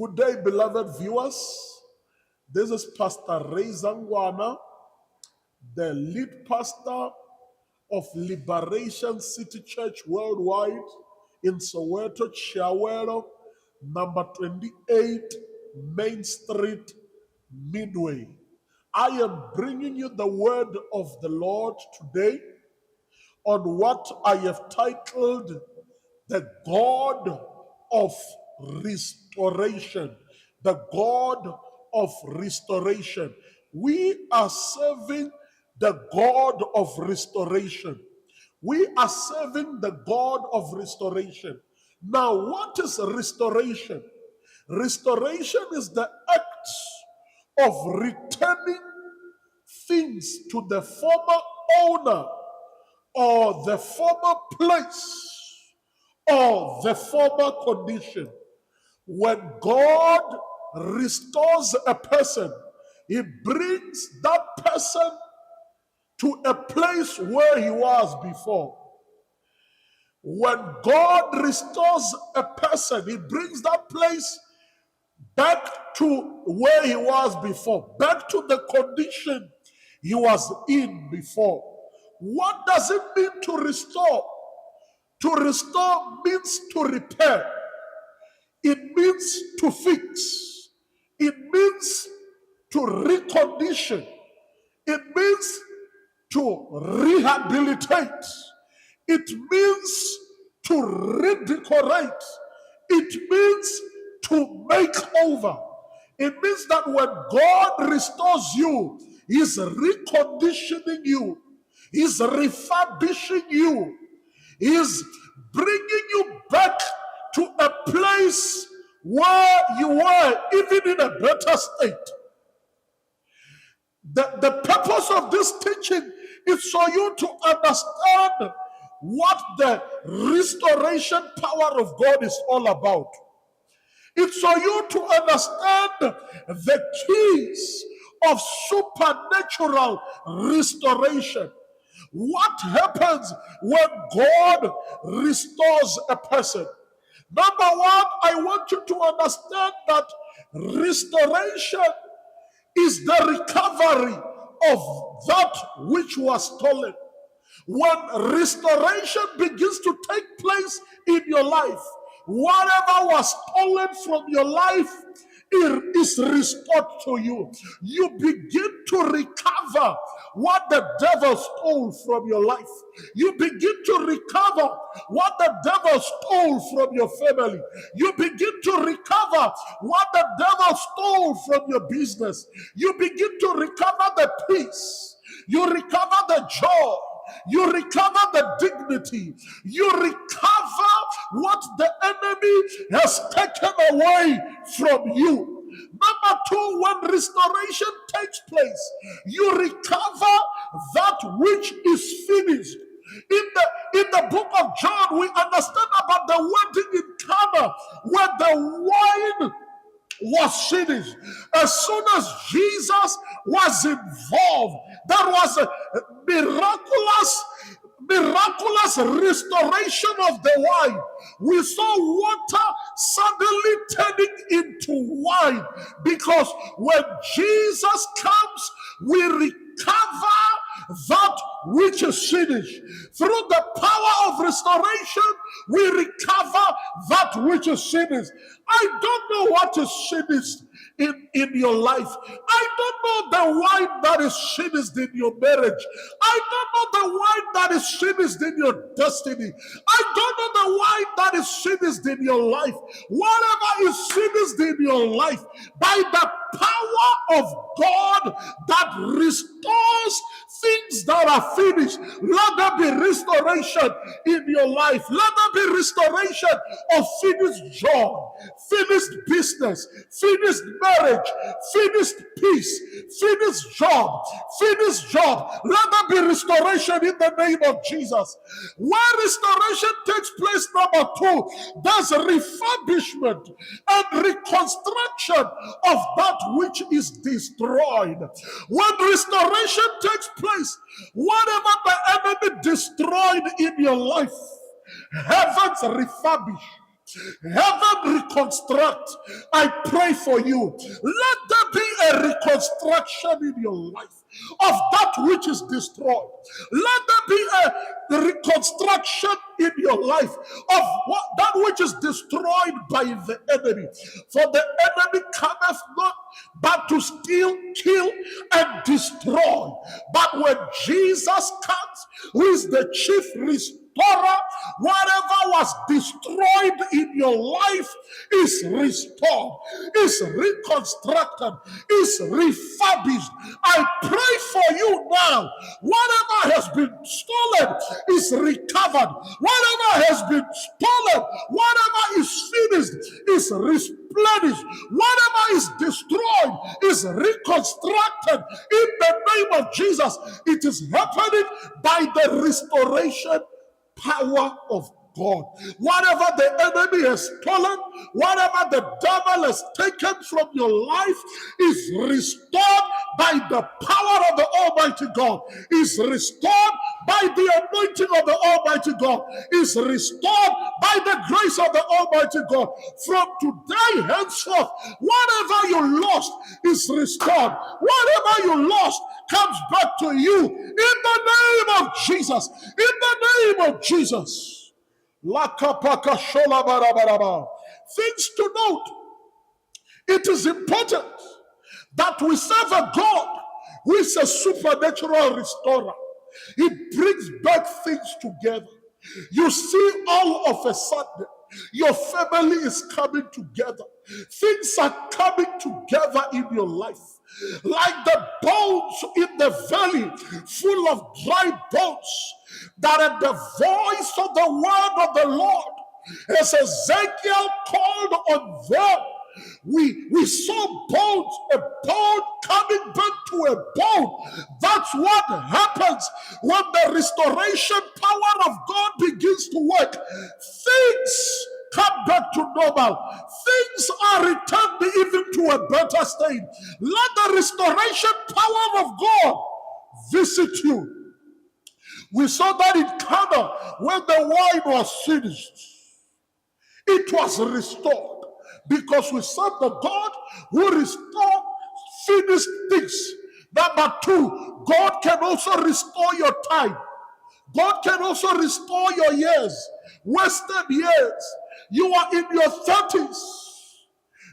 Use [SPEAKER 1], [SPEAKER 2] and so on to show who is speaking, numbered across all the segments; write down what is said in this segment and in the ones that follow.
[SPEAKER 1] Good day, beloved viewers. This is Pastor Ray Zangwana, the lead pastor of Liberation City Church Worldwide in Soweto, Chiawero, number 28, Main Street, Midway. I am bringing you the word of the Lord today on what I have titled the God of Restoration. The God of Restoration. We are serving the God of Restoration. We are serving the God of Restoration. Now, what is restoration? Restoration is the act of returning things to the former owner or the former place or the former condition. When God restores a person, he brings that person to a place where he was before. When God restores a person, he brings that place back to where he was before, back to the condition he was in before. What does it mean to restore? To restore means to repair. It means to fix. It means to recondition. It means to rehabilitate. It means to redecorate. It means to make over. It means that when God restores you, he's reconditioning you. He's refurbishing you. He's bringing you back to a place where you were, even in a better state. The purpose of this teaching is for you to understand what the restoration power of God is all about. It's for you to understand the keys of supernatural restoration. What happens when God restores a person? Number one, I want you to understand that restoration is the recovery of that which was stolen. When restoration begins to take place in your life, whatever was stolen from your life, it is restored to you. You begin to recover what the devil stole from your life. You begin to recover what the devil stole from your family. You begin to recover what the devil stole from your business. You begin to recover the peace. You recover the joy. You recover the dignity. You recover what the enemy has taken away from you. Number two, when restoration takes place, you recover that which is finished. In the book of John, we understand about the wedding in Cana, where the wine was finished. As soon as Jesus was involved, there was a miraculous restoration of the wine. We saw water suddenly turning into wine, because when Jesus comes, we recover that which is finished. Through the power of restoration, we recover that which is finished. I don't know what is finished in your life. I don't know the wine that is finished in your marriage. I don't know the wine that is finished in your destiny. I don't know the wine that is finished in your life. Whatever is finished in your life, by the power of God that restores things that are finished, let there be restoration in your life. Let there be restoration of finished job, finished business, finished marriage, finished peace, finished job, finished job. Let there be restoration in the name of Jesus. Where restoration takes place, number two, there's a refurbishment and reconstruction of that which is destroyed. When restoration takes place, whatever the enemy destroyed in your life, heavens refurbish. Heaven reconstruct. I pray for you. Let there be a reconstruction in your life of that which is destroyed. Let there be a reconstruction in your life of that which is destroyed by the enemy. For the enemy cometh not but to steal, kill, and destroy. But when Jesus comes, who is the chief restorer, whatever was destroyed in your life is restored, is reconstructed, is refurbished. I pray for you now. Whatever has been stolen is recovered. Whatever has been stolen, whatever is finished is replenished. Whatever is destroyed is reconstructed in the name of Jesus. It is happening by the restoration power of God. Whatever the enemy has stolen, whatever the devil has taken from your life is restored by the power of the Almighty God, is restored by the anointing of the Almighty God, is restored by the grace of the Almighty God. From today henceforth, whatever you lost is restored. Whatever you lost comes back to you in the name of Jesus. In the name of Jesus. Things to note. It is important that we serve a God who is a supernatural restorer. He brings back things together. You see, all of a sudden, your family is coming together. Things are coming together in your life. Like the bones in the valley, full of dry bones, that at the voice of the word of the Lord, as Ezekiel called on them, we saw bones, a bone coming back to a bone. That's what happens when the restoration power of God begins to work. Things come back to normal. Things are returned even to a better state. Let the restoration power of God visit you. We saw that in Cana when the wine was finished. It was restored because we serve the God who restores finished things. Number two, God can also restore your time. God can also restore your years, wasted years. You are in your 30s.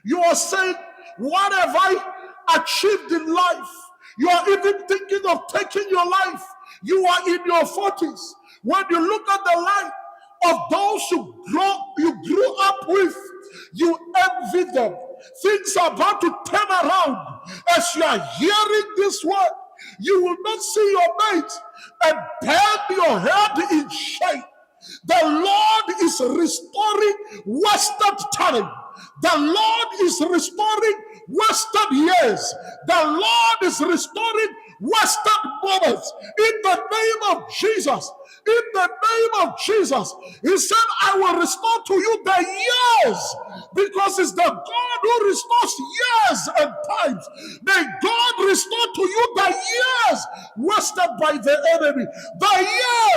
[SPEAKER 1] You are saying, what have I achieved in life? You are even thinking of taking your life. You are in your 40s. When you look at the life of those you grew up with, you envy them. Things are about to turn around. As you are hearing this word, you will not see your mate and bend your head in shame. The Lord is restoring wasted time. The Lord is restoring wasted years. The Lord is restoring wasted moments. In the name of Jesus. In the name of Jesus. He said, I will restore to you the years, because it's the God who restores years and times. May God restore to you the years wasted by the enemy. The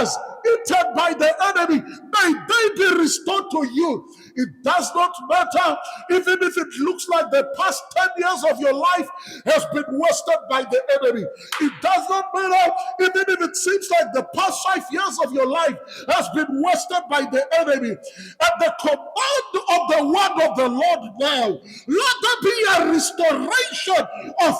[SPEAKER 1] years eaten by the enemy. May they be restored to you. It does not matter, even if it looks like the past 10 years of your life has been wasted by the enemy. It does not matter, even if it seems like the past 5 years of your life has been wasted by the enemy. At the command of the word of the Lord now, let there be a restoration of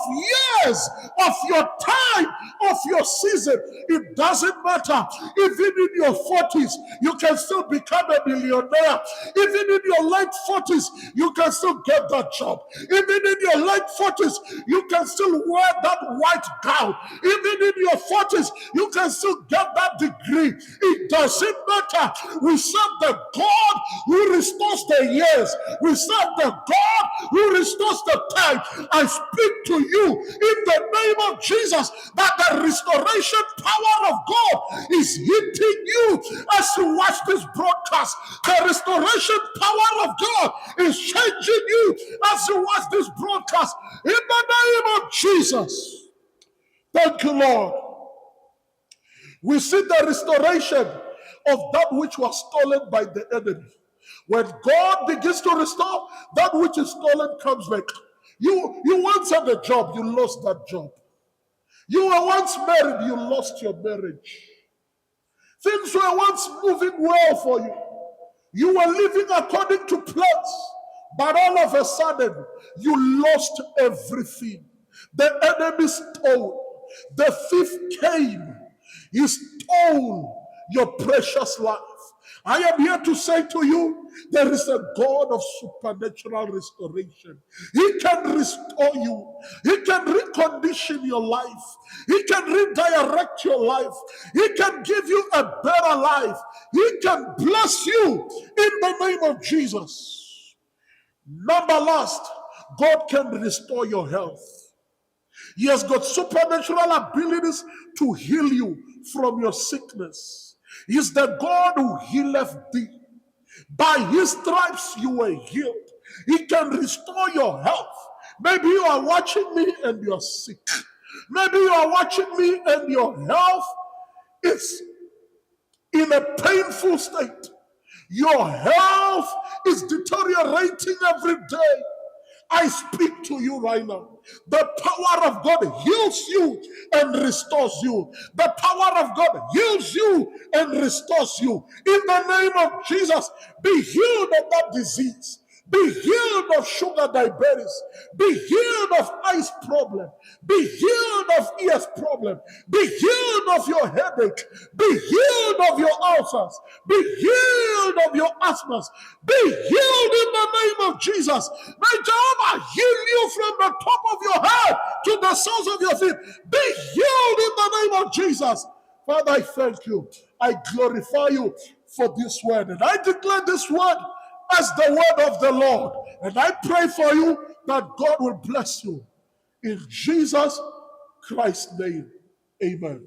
[SPEAKER 1] years, of your time, of your season. It doesn't matter, even in your 40s, you can still become a millionaire. Even in your late 40s, you can still get that job. Even in your late 40s, you can still wear that white gown. Even in your 40s, you can still get that degree. It doesn't matter. We serve the God who restores the years. We serve the God who restores the time. I speak to you in the name of Jesus that the restoration power of God is hitting you as you watch this broadcast. The restoration power of God is changing you as you watch this broadcast. In the name of Jesus. Thank you, Lord. We see the restoration of that which was stolen by the enemy. When God begins to restore, that which is stolen comes back. You once had a job, you lost that job. You were once married, you lost your marriage. Things were once moving well for you. You were living according to plans, but all of a sudden, you lost everything. The enemy stole. The thief came. He stole your precious life. I am here to say to you, there is a God of supernatural restoration. He can restore you. He can recondition your life. He can redirect your life. He can give you a better life. He can bless you in the name of Jesus. Number last, God can restore your health. He has got supernatural abilities to heal you from your sickness. He is the God who healeth thee. By his stripes you were healed. He can restore your health. Maybe you are watching me and you are sick. Maybe you are watching me and your health is in a painful state. Your health is deteriorating every day. I speak to you right now. The power of God heals you and restores you. The power of God heals you and restores you. In the name of Jesus, be healed of that disease. Be healed of sugar diabetes. Be healed of eyes problem. Be healed of ears problem. Be healed of your headache. Be healed of your ulcers. Be healed of your asthmas. Be healed in the name of Jesus. May Jehovah heal you from the top of your head to the soles of your feet. Be healed in the name of Jesus. Father, I thank you. I glorify you for this word. And I declare this word as the word of the Lord. And I pray for you that God will bless you. In Jesus Christ's name, amen.